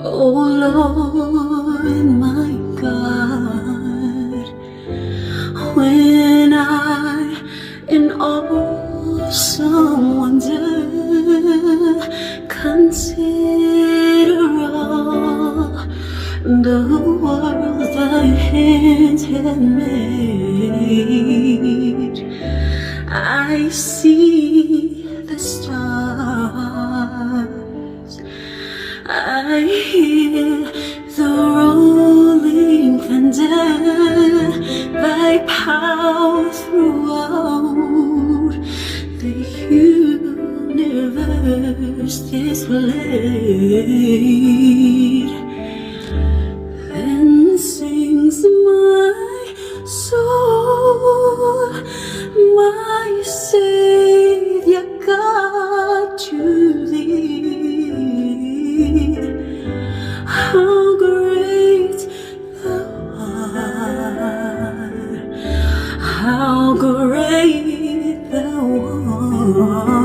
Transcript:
Oh Lord, my God, when I in awesome wonder consider all the world thy hands have made, I see the stars, I hear the rolling thunder, thy power throughout the universe displayed. Then sings my soul, my Savior God, to thee. How great thou art, how great thou art.